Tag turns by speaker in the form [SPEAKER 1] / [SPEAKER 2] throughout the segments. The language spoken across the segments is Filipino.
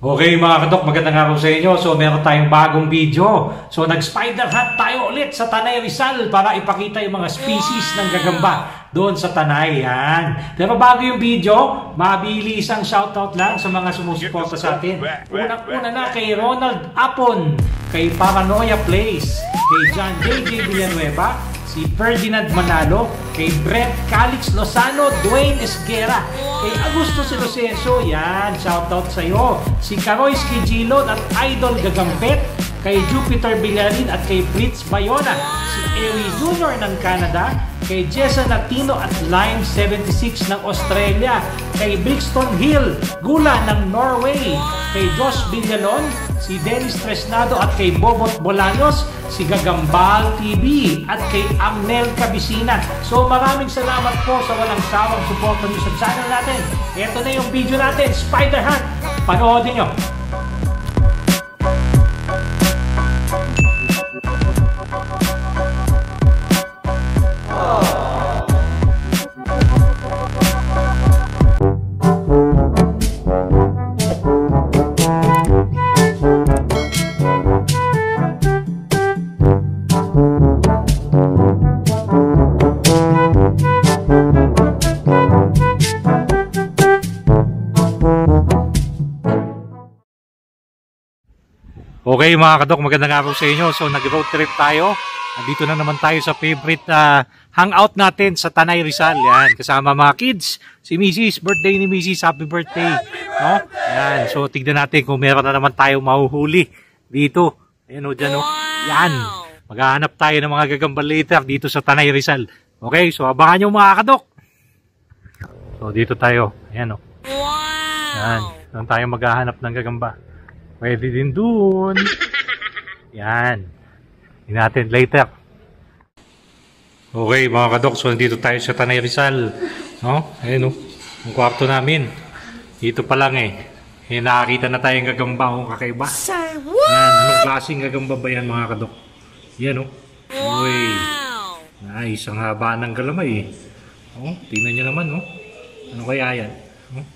[SPEAKER 1] Okay mga kadok, magandang araw sa inyo. So meron tayong bagong video. So nag-spider hunt tayo ulit sa Tanay Rizal para ipakita yung mga species ng gagamba doon sa Tanay. Yan. Pero bago yung video, mabilis ang shoutout lang sa mga sumusuporta sa atin. Unang-una na kay Ronald Apon, kay Paranoia Place, kay John J.J. Villanueva, si Ferdinand Manalo, kay Brett Calix Lozano, Dwayne Esguera, kay Augusto Silosenso, yan, shoutout sa iyo. Si Caroy Skijilon at Idol Gagampet, kay Jupiter Villarin at kay Fritz Bayona, si Ewi Jr. ng Canada, kay Jessa Latino at Lime 76 ng Australia, kay Brixton Hill Gula ng Norway, kay Josh Villalon, si Dennis Tresnado at kay Bobot Bolaños, si Gagambal TV at kay Amnel Cabisina. So maraming salamat po sa walang sawang suporta niyo sa channel natin. Ito na yung video natin, Spider Hunt. Panoodin nyo. Okay mga kadok, magandang araw sa inyo. So nag-road trip tayo. Nandito na naman tayo sa favorite hangout natin sa Tanay Rizal. Yan, kasama mga kids. Si Mrs. Birthday ni Mrs. Happy birthday. No? Yan, so tignan natin kung meron na naman tayo mahuhuli dito. Ayan o, dyan o. Yan, maghahanap tayo ng mga gagambal later dito sa Tanay Rizal. Okay, so abangan nyo mga kadok. So dito tayo. Ayan o. Yan, doon tayo maghahanap ng gagamba. Pwede din dun. Yan. Hindi natin later. Okay mga kadok. So nandito tayo sa Tanay Rizal. No? Ayan o. Ang kwarto namin. Dito pa lang eh. Nakakita na tayong gagamba o kakaiba. Yan. Anong klaseng gagamba ba yan mga kadok? Yan o. Uy. Nice. Ang haba ng galamay eh. Oh, tingnan nyo naman oh. Ano kaya yan? Oh.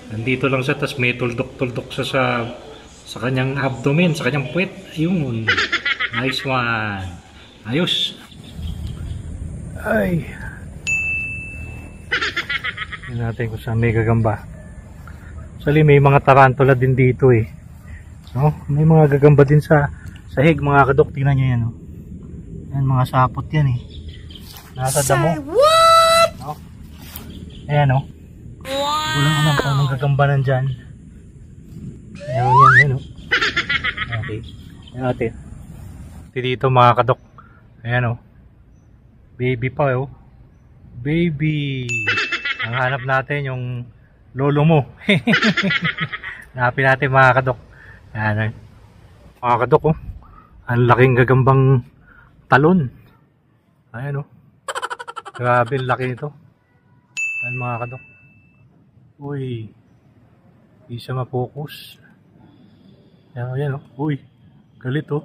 [SPEAKER 1] Nandito lang siya. Tas may tuldok-tuldok sa kanyang abdomen, sa kanyang puwet. Ayun. Nice one. Ayos. Ay. Tignan natin kung saan may gagamba. Actually, may mga tarantula din dito eh. No? May mga gagamba din sa sahig mga kadok. Tingnan nyo yan. Oh. Yan, mga sapot yan eh. Nasa damo. No? Ayan oh. Walang alam kung anong gagamba nandyan. Ayan o. Okay. Ayan natin. Dito mga kadok. Ayan o. Baby pa o. Baby. Ang hanap natin yung lolo mo. Hanapin natin mga kadok. Ayan o. Mga kadok o. Ang laking gagambang talon. Ayan o. Grabe ang laki nito. Ayan mga kadok. Uy. Hindi siya mapokus. Ayan o. Uy. Galit o.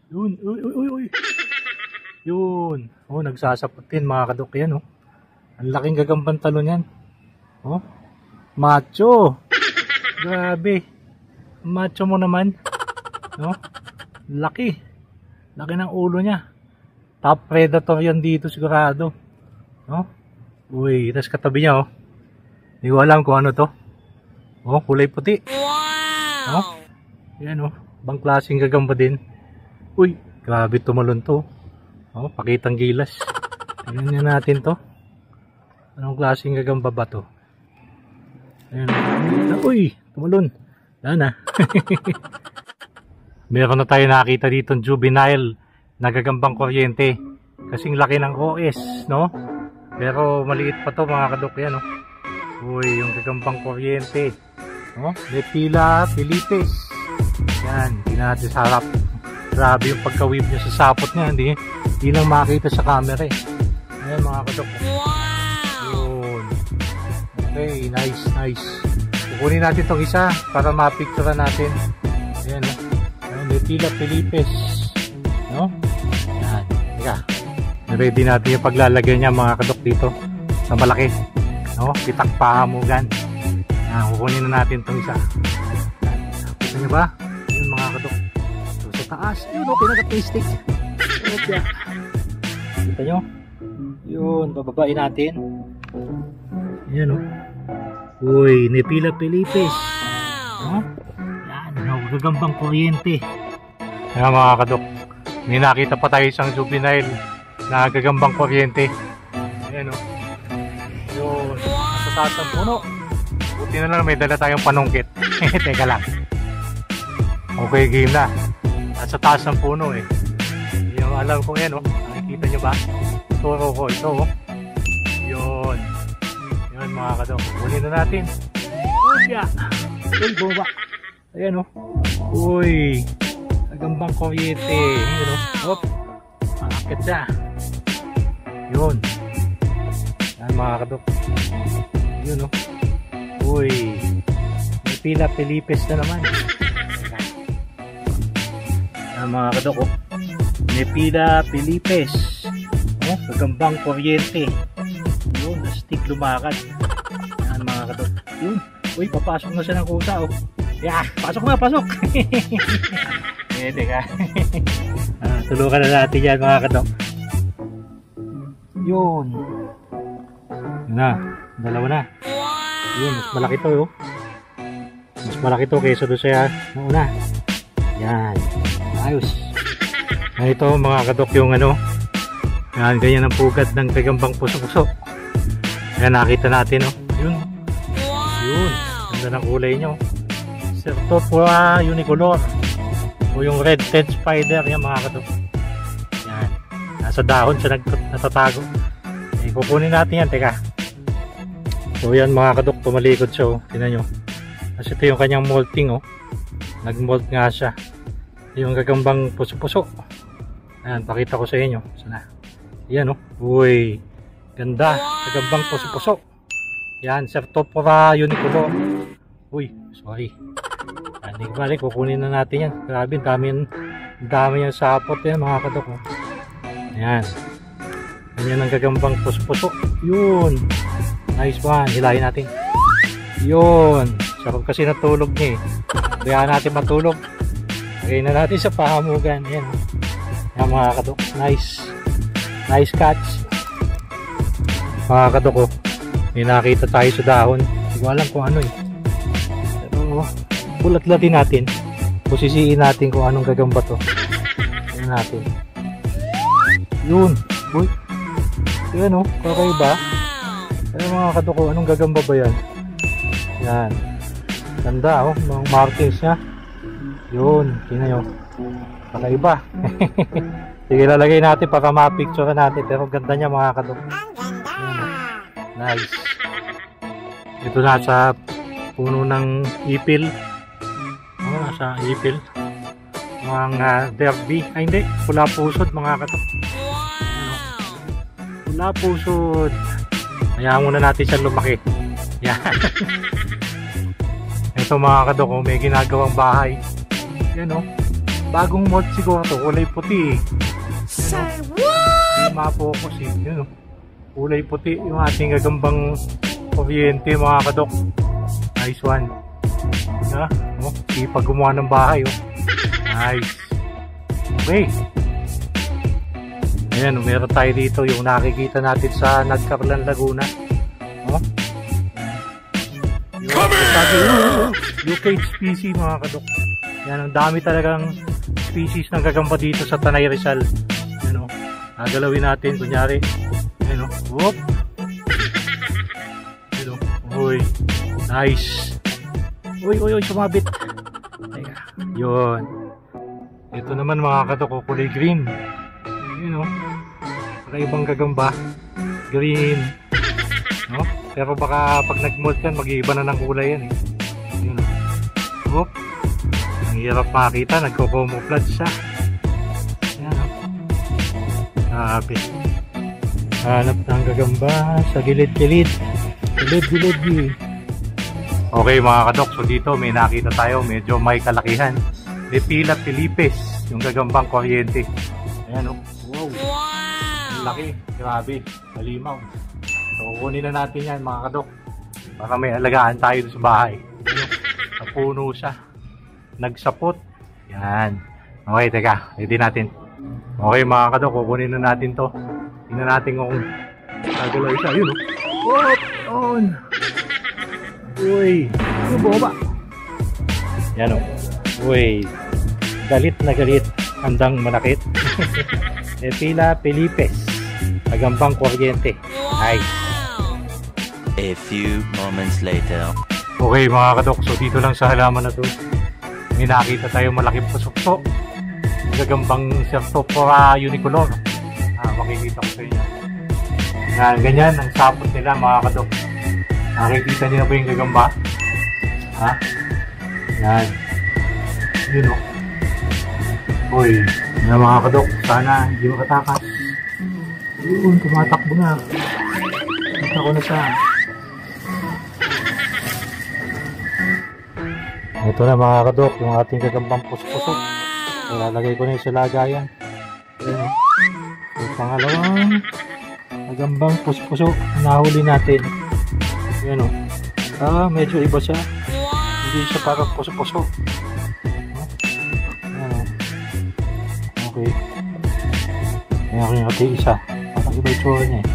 [SPEAKER 1] Yun. Uy. Yun. O, nagsasaputin mga kadok yan o. Ang laking gagambang talon yan. O. Macho. Grabe. Macho mo naman. No? Laki. Laki ng ulo niya. Top predator yan dito sigurado. No? Uy. Tas katabi niya o. Hindi ko alam kung ano to. Oh, kulay puti. Wow! Oh, yan oh. Bang klaseng gagamba din. Uy, grabe tumalon to. Oh, pakitang gilas. Tingnan natin to. Anong klaseng gagamba ba to? Ayan. Uy, tumalon. Yan na. Meron na tayo nakita dito juvenile na gagambang kuryente. Kasing laki ng OS, no? Pero maliit pa to mga kadok yan, no? Uy, yung gagambang kuryente. Oh, Lepila Philippes. Yan, hindi natin sa harap. Grabe yung pagka-weave niya sa sapot niya. Hindi lang makita sa camera eh. Ayan mga kadok. Yun. Okay, nice. Kukunin natin itong isa para ma-picture natin. Ayan, oh. Lepila Philippes. No? Yan. Teka. Ready natin yung paglalagay niya mga kadok dito. Sa malaki. No? Pitak pahamugan. Kukunin na natin itong isa. Kita nyo ba? Yun mga kadok. So sa taas, yun o, kinagat na stick. Okay. Kita nyo? Yun, bababain natin. Yan o. Uy, Nepila Pilipis. Yan, gagambang kuryente. Ayan mga kadok, may nakita pa tayo isang juvenile na gagambang kuryente. Ayan o. Yun, sa taas ng puno. Buti na lang may dala tayong panungkit. Teka lang. Okay, game na. At sa taas ng puno eh. Yung alam ko yan o. Nakikita nyo ba? Turo ko ito o. Yun. Yun mga kadok. Kunin na natin. Uy, uy, bumaba. Ayan o. Uy. Gagambang kuryente. Yun o. Hop. Makakit siya. Yun. Yan mga kadok. Yun o. Uy. Nepila Pilipis na naman. Yan mga kadok o. Nepila Pilipis. Gagambang kuryente. Yun. Stick lumakad. Yan mga kadok. Yun. Uy, papasok na siya ng kusa o. Yeah, pasok na, pasok. Teka. Tulukan na natin yan mga kadok. Yun. Yun na, dalawa na. Yun, mas malaki to oh. Mas malaki to kaysa doon sa nauna. Yan, ayos. Ito mga kadok yung ano. Yan, ganyan ang pugad ng gagambang puso-puso. Yan, nakita natin oh. Yun. Yun, ganda ng kulay nyo. Certopora unicolor. O yung red tent spider, yan mga kadok. Yan, nasa dahon siya natatago. Eh, kukunin natin yan, teka. So yan mga kadok, tumalikod siya oh. Tingnan nyo. Kasi ito yung kanyang molting oh. Nag-molt nga siya. Yung gagambang puso-puso. Ayan, pakita ko sa inyo. Sana. Yan oh. Uy, ganda. Gagambang puso-puso. Yan, Certopora unicolor. Uy, sorry. Hindi ko balik, kukunin na natin yan. Grabe, dami yung sapot yan mga kadok oh. Ayan. Ganyan ang gagambang puso-puso. Yun. Nice one. Hilahin natin. Yun. Sarap kasi natulog niya eh. Kaya natin matulog. Lagay na natin sa pahamugan. Ayan. Ayan mga kadok. Nice. Nice catch. Mga kadok oh. May nakita tayo sa dahon. Hindi ko alam kung ano eh. Pero bulat-latin natin. Pusisiin natin kung anong gagamba to. Ayan natin. Yun. Uy. Ayan oh. Kakaiba. Ayan mga kadoko. Anong gagamba ba yan? Yan. Ganda oh. Mga markings niya. Yun. Tingnan nyo. Kakaiba. Sige, lalagay natin para ma-picture natin. Pero ganda niya mga kadoko. Nice. Ito nasa puno ng ipil. Nasa ipil. Mga derby. Ay hindi. Pula pusod mga katok. Pula pusod. Hayaan muna natin siya lumaki. Yan. Ito mga kadok. May ginagawang bahay. Yan o. Bagong mold siguro to. Kulay puti eh. Hindi ma-focus eh. Yan o. Kulay puti yung ating gagambang kuryente mga kadok. Nice one. Ha? Oh, sipag gumawa ng bahay oh. Nice. Okay. Ayan, meron tayo dito yung nakikita natin sa Nagcarlan, Laguna. Oh. UK species mga kadok. Yan, ang dami talagang species ng gagamba dito sa Tanay Rizal. Yan oh. Nagalawin natin kunyari. Yan oh. Whoop. Yan oh. Uy. Nice. Uy, sumabit. Teka. Yun. Ito naman mga kadok, kulay green. Yun o. Kakaibang gagamba. Green. No? Pero baka pag nag-molt yan, mag-iiba na ng kulay yan eh. Yun o. Oop. Ang hirap makakita, nagko-camouflage siya. Yan o. Sabi. Hanap ng gagamba sa gilid-gilid. Gilid-gilid. Okay mga kadok, so dito may nakita tayo, medyo may kalakihan. Nepila Pilipis, yung gagambang kuryente. Ayan o. Wow. Ang laki. Grabe. Malimaw. So kukunin na natin yan mga kadok. Para may alagaan tayo sa bahay. Napuno siya. Nagsapot. Yan. Okay, teka. Ready natin. Okay mga kadok, kukunin na natin to. Tingnan natin kung gagalaw siya. Yun o. Whoop! On! Uy! Yung boba! Yan o. Uy! Galit na galit. Handang manakit. Epila Pelipes. Agambang kuryente. Ay.
[SPEAKER 2] A few moments later.
[SPEAKER 1] Okay mga kadok, so dito lang sa halaman na to may nakita tayo malaking pasukso. Gagambang Certopora unicolor. Makikita ko sa inyo. Yan, ganyan ang sapot nila mga kadok. Nakikita niyo na ba yung gagamba? Ha? Yan. Yun o. Uy, yan mga kadok, sana hindi makatakas. Yun, tumatakbo na. Kita ko na siya. Ito na mga kadok, yung ating gagambang puso-puso. Ilalagay ko na yung sa lagayan. Ayan. Yung pangalawang gagambang puso-puso. Nahuli natin. Ayan o. Medyo iba siya. Hindi siya parang puso-puso. Ayan o. Okay. Ayan ko yung ating isa. Parang iba yung tsura niya eh.